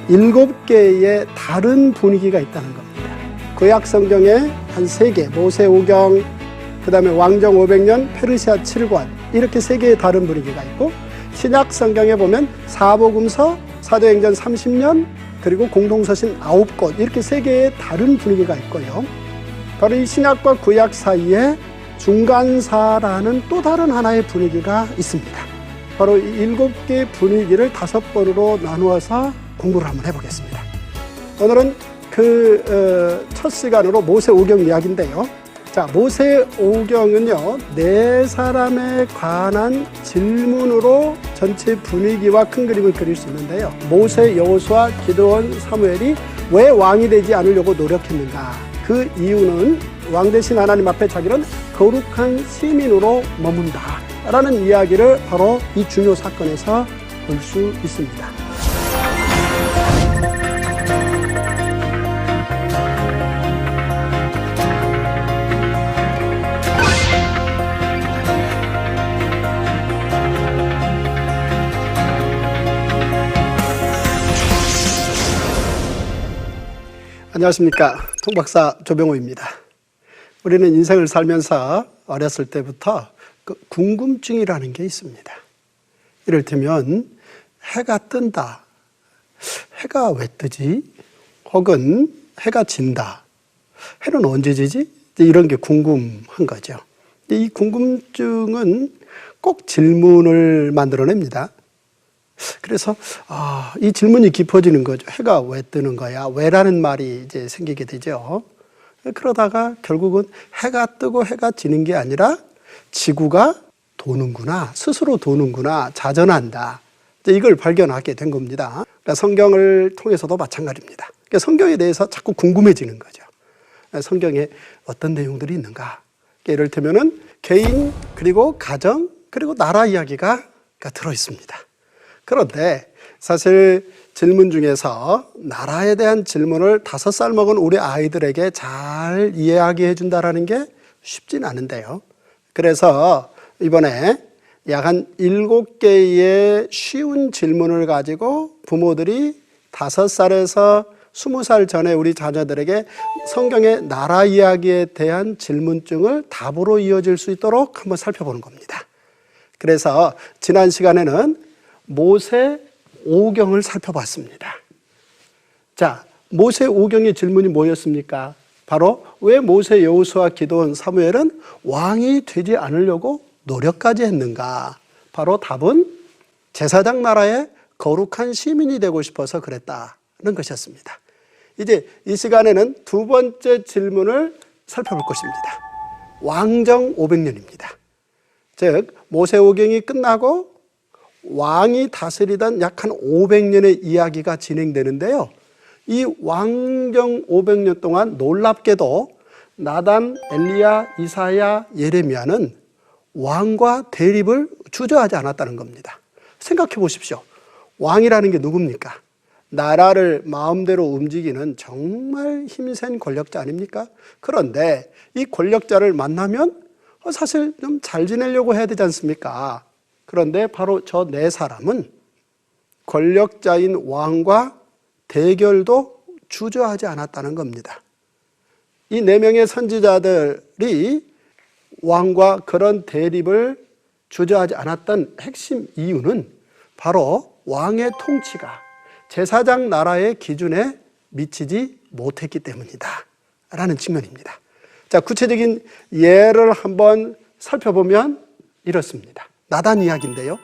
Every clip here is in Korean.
7개의 다른 분위기가 있다는 겁니다. 구약 성경에 한 3개, 모세오경, 그 다음에 왕정 500년, 페르시아 7권, 이렇게 3개의 다른 분위기가 있고, 신약 성경에 보면 사복음서, 사도행전 30년, 그리고 공동서신 9권, 이렇게 3개의 다른 분위기가 있고요. 바로 이 신약과 구약 사이에 중간사라는 또 다른 하나의 분위기가 있습니다. 바로 이 7개의 분위기를 5번으로 나누어서 공부를 한번 해보겠습니다. 오늘은 첫 시간으로 모세오경 이야기인데요. 자, 모세오경은요, 4사람에 관한 질문으로 전체 분위기와 큰 그림을 그릴 수 있는데요. 모세, 여호수아, 기드온, 사무엘이 왜 왕이 되지 않으려고 노력했는가? 그 이유는 왕 대신 하나님 앞에 자기는 거룩한 시민으로 머문다 라는 이야기를 바로 이 중요 사건에서 볼 수 있습니다. 안녕하십니까. 통박사 조병호입니다. 우리는 인생을 살면서 어렸을 때부터 궁금증이라는 게 있습니다. 이를테면 해가 뜬다. 해가 왜 뜨지? 혹은 해가 진다. 해는 언제 지지? 이런 게 궁금한 거죠. 이 궁금증은 꼭 질문을 만들어냅니다. 그래서 이 질문이 깊어지는 거죠. 해가 왜 뜨는 거야? 왜라는 말이 이제 생기게 되죠. 그러다가 결국은 해가 뜨고 해가 지는 게 아니라 지구가 도는구나, 스스로 도는구나, 자전한다. 이걸 발견하게 된 겁니다. 그러니까 성경을 통해서도 마찬가지입니다. 그러니까 성경에 대해서 자꾸 궁금해지는 거죠. 성경에 어떤 내용들이 있는가? 이를테면은 개인, 그리고 가정, 그리고 나라 이야기가 들어 있습니다. 그런데 사실 질문 중에서 나라에 대한 질문을 5살 먹은 우리 아이들에게 잘 이해하게 해준다는 게 쉽진 않은데요. 그래서 이번에 약 한 7개의 쉬운 질문을 가지고 부모들이 5살에서 20살 전에 우리 자녀들에게 성경의 나라 이야기에 대한 질문증을 답으로 이어질 수 있도록 한번 살펴보는 겁니다. 그래서 지난 시간에는 모세오경을 살펴봤습니다. 자, 모세오경의 질문이 뭐였습니까? 바로 왜 모세, 여호수아, 기드온, 사무엘은 왕이 되지 않으려고 노력까지 했는가? 바로 답은 제사장 나라의 거룩한 시민이 되고 싶어서 그랬다는 것이었습니다. 이제 이 시간에는 2번째 질문을 살펴볼 것입니다. 왕정 500년입니다. 즉 모세오경이 끝나고 왕이 다스리던 약 한 500년의 이야기가 진행되는데요. 이 왕정 500년 동안 놀랍게도 나단, 엘리야, 이사야, 예레미야는 왕과 대립을 주저하지 않았다는 겁니다. 생각해 보십시오. 왕이라는 게 누굽니까? 나라를 마음대로 움직이는 정말 힘센 권력자 아닙니까? 그런데 이 권력자를 만나면 사실 좀 잘 지내려고 해야 되지 않습니까? 그런데 바로 저 4사람은 권력자인 왕과 대결도 주저하지 않았다는 겁니다. 이 4명의 선지자들이 왕과 그런 대립을 주저하지 않았던 핵심 이유는 바로 왕의 통치가 제사장 나라의 기준에 미치지 못했기 때문이다 라는 측면입니다. 자, 구체적인 예를 한번 살펴보면 이렇습니다. 나단 이야기인데요.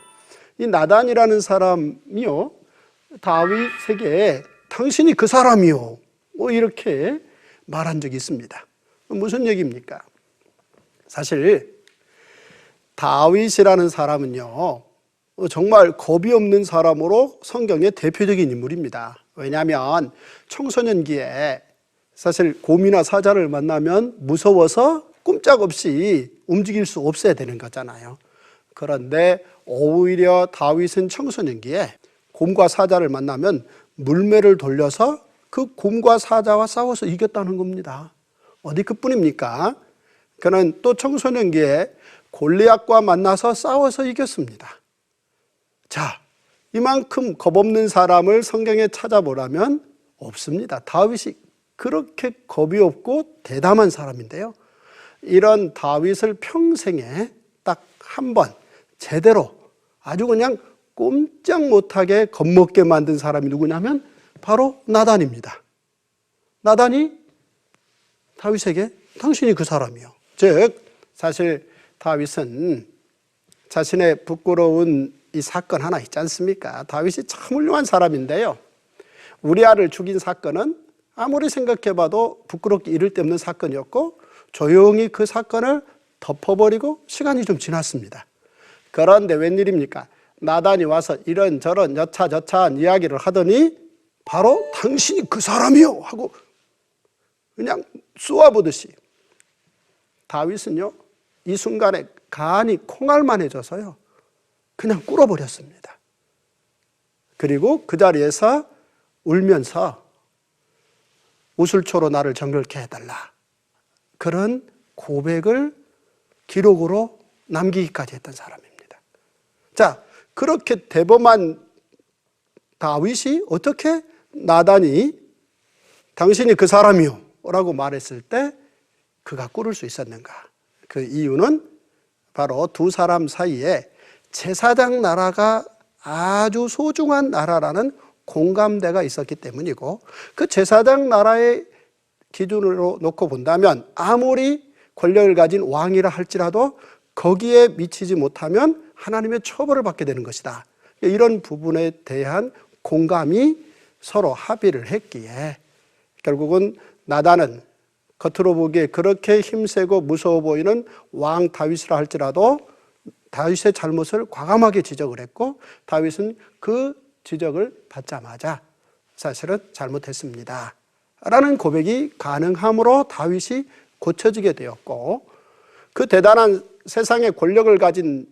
이 나단이라는 사람이요, 다윗에게 당신이 그 사람이요, 이렇게 말한 적이 있습니다. 무슨 얘기입니까? 사실 다윗이라는 사람은요, 정말 겁이 없는 사람으로 성경의 대표적인 인물입니다. 왜냐하면 청소년기에 사실 곰이나 사자를 만나면 무서워서 꼼짝없이 움직일 수 없어야 되는 거잖아요. 그런데 오히려 다윗은 청소년기에 곰과 사자를 만나면 물매를 돌려서 그 곰과 사자와 싸워서 이겼다는 겁니다. 어디 그뿐입니까? 그는 또 청소년기에 골리앗과 만나서 싸워서 이겼습니다. 자, 이만큼 겁없는 사람을 성경에 찾아보라면 없습니다. 다윗이 그렇게 겁이 없고 대담한 사람인데요. 이런 다윗을 평생에 딱 한 번 제대로 아주 그냥 꼼짝 못하게 겁먹게 만든 사람이 누구냐면 바로 나단입니다. 나단이 다윗에게 당신이 그 사람이요. 즉 사실 다윗은 자신의 부끄러운 이 사건 하나 있지 않습니까? 다윗이 참 훌륭한 사람인데요. 우리아를 죽인 사건은 아무리 생각해봐도 부끄럽게 이를 데 없는 사건이었고 조용히 그 사건을 덮어버리고 시간이 좀 지났습니다. 그런데 웬일입니까? 나단이 와서 이런저런 여차저차한 이야기를 하더니 바로 당신이 그 사람이요 하고 그냥 쏘아보듯이 다윗은요 이 순간에 간이 콩알만해져서요 그냥 꿇어버렸습니다. 그리고 그 자리에서 울면서 우슬초로 나를 정결케 해달라 그런 고백을 기록으로 남기기까지 했던 사람입니다. 자, 그렇게 대범한 다윗이 어떻게 나단이 당신이 그 사람이요 라고 말했을 때 그가 꿇을 수 있었는가? 그 이유는 바로 두 사람 사이에 제사장 나라가 아주 소중한 나라라는 공감대가 있었기 때문이고 그 제사장 나라의 기준으로 놓고 본다면 아무리 권력을 가진 왕이라 할지라도 거기에 미치지 못하면 하나님의 처벌을 받게 되는 것이다. 이런 부분에 대한 공감이 서로 합의를 했기에 결국은 나단은 겉으로 보기에 그렇게 힘세고 무서워 보이는 왕 다윗이라 할지라도 다윗의 잘못을 과감하게 지적을 했고 다윗은 그 지적을 받자마자 사실은 잘못했습니다 라는 고백이 가능함으로 다윗이 고쳐지게 되었고 그 대단한 세상의 권력을 가진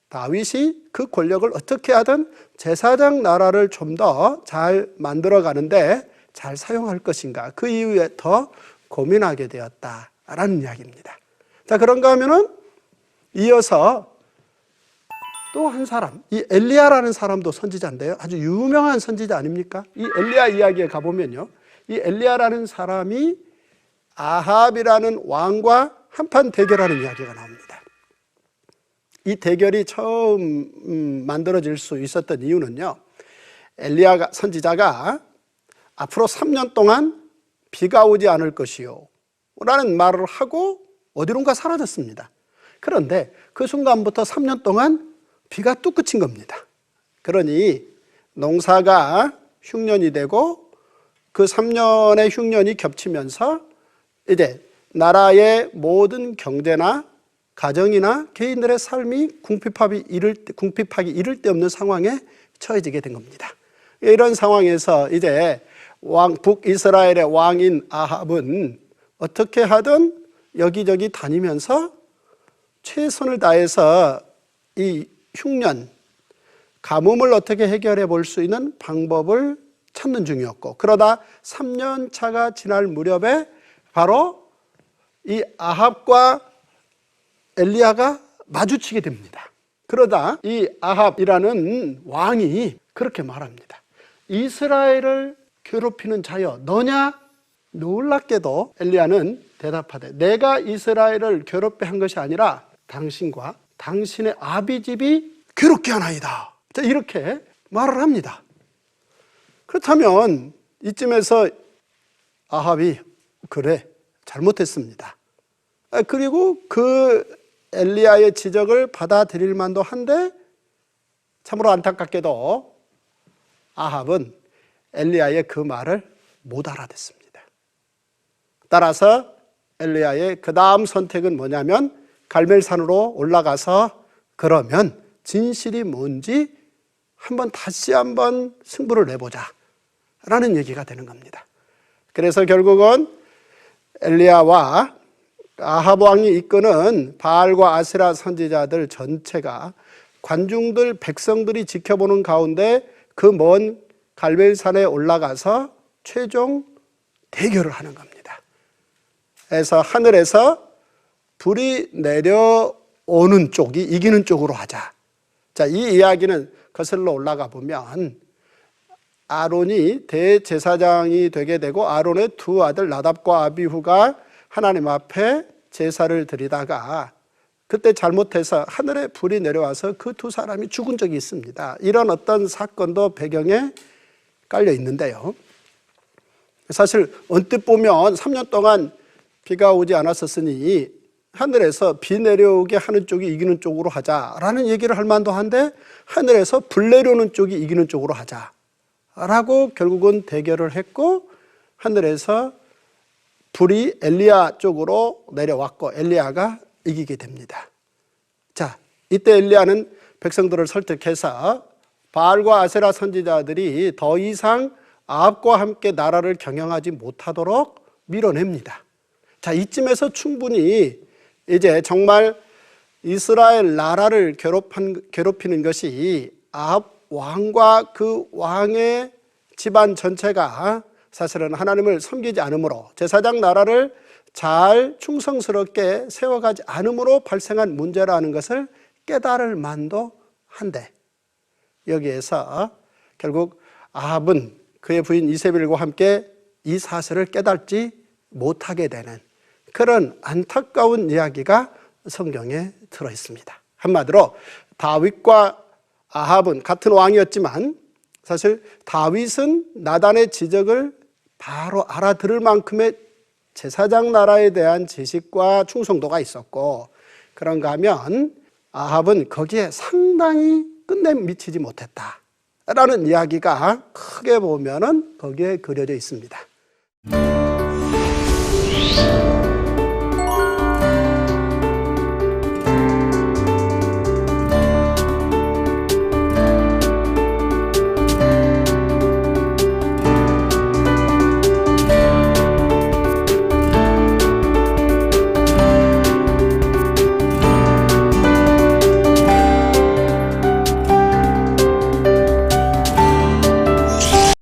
다윗이 그 권력을 어떻게 하든 제사장 나라를 좀 더 잘 만들어 가는데 잘 사용할 것인가 그 이후에 더 고민하게 되었다라는 이야기입니다. 자, 그런가 하면은 이어서 또 한 사람, 이 엘리야라는 사람도 선지자인데요. 아주 유명한 선지자 아닙니까? 이 엘리야 이야기에 가보면요. 이 엘리야라는 사람이 아합이라는 왕과 한판 대결하는 이야기가 나옵니다. 이 대결이 처음 만들어질 수 있었던 이유는요. 엘리야 선지자가 앞으로 3년 동안 비가 오지 않을 것이요 라는 말을 하고 어디론가 사라졌습니다. 그런데 그 순간부터 3년 동안 비가 뚝 그친 겁니다. 그러니 농사가 흉년이 되고 그 3년의 흉년이 겹치면서 이제 나라의 모든 경제나 가정이나 개인들의 삶이 궁핍하기 이를 데 없는 상황에 처해지게 된 겁니다. 이런 상황에서 이제 북이스라엘의 왕인 아합은 어떻게 하든 여기저기 다니면서 최선을 다해서 이 흉년, 가뭄을 어떻게 해결해 볼 수 있는 방법을 찾는 중이었고 그러다 3년 차가 지날 무렵에 바로 이 아합과 엘리야가 마주치게 됩니다. 그러다 이 아합이라는 왕이 그렇게 말합니다. 이스라엘을 괴롭히는 자여 너냐? 놀랍게도 엘리야는 대답하되 내가 이스라엘을 괴롭게 한 것이 아니라 당신과 당신의 아비집이 괴롭게 하나이다. 이렇게 말을 합니다. 그렇다면 이쯤에서 아합이 그래 잘못했습니다. 그리고 그 엘리야의 지적을 받아들일 만도 한데 참으로 안타깝게도 아합은 엘리야의 그 말을 못 알아듣습니다. 따라서 엘리야의 그 다음 선택은 뭐냐면 갈멜산으로 올라가서 그러면 진실이 뭔지 다시 한번 승부를 내보자 라는 얘기가 되는 겁니다. 그래서 결국은 엘리야와 아합 왕이 이끄는 바알과 아세라 선지자들 전체가 관중들 백성들이 지켜보는 가운데 그 먼 갈멜산에 올라가서 최종 대결을 하는 겁니다. 그래서 하늘에서 불이 내려오는 쪽이 이기는 쪽으로 하자. 자, 이 이야기는 거슬러 올라가 보면 아론이 대제사장이 되게 되고 아론의 두 아들 나답과 아비후가 하나님 앞에 제사를 드리다가 그때 잘못해서 하늘에 불이 내려와서 그 두 사람이 죽은 적이 있습니다. 이런 어떤 사건도 배경에 깔려 있는데요. 사실 언뜻 보면 3년 동안 비가 오지 않았었으니 하늘에서 비 내려오게 하는 쪽이 이기는 쪽으로 하자라는 얘기를 할 만도 한데 하늘에서 불 내려오는 쪽이 이기는 쪽으로 하자라고 결국은 대결을 했고 하늘에서 불이 엘리야 쪽으로 내려왔고 엘리야가 이기게 됩니다. 자, 이때 엘리야는 백성들을 설득해서 바알과 아세라 선지자들이 더 이상 아합과 함께 나라를 경영하지 못하도록 밀어냅니다. 자, 이쯤에서 충분히 이제 정말 이스라엘 나라를 괴롭히는 것이 아합 왕과 그 왕의 집안 전체가 사실은 하나님을 섬기지 않으므로 제사장 나라를 잘 충성스럽게 세워가지 않으므로 발생한 문제라는 것을 깨달을 만도 한데 여기에서 결국 아합은 그의 부인 이세벨과 함께 이 사실을 깨닫지 못하게 되는 그런 안타까운 이야기가 성경에 들어있습니다. 한마디로 다윗과 아합은 같은 왕이었지만 사실 다윗은 나단의 지적을 바로 알아들을 만큼의 제사장 나라에 대한 지식과 충성도가 있었고 그런가 하면 아합은 거기에 상당히 끝내 미치지 못했다라는 이야기가 크게 보면은 거기에 그려져 있습니다.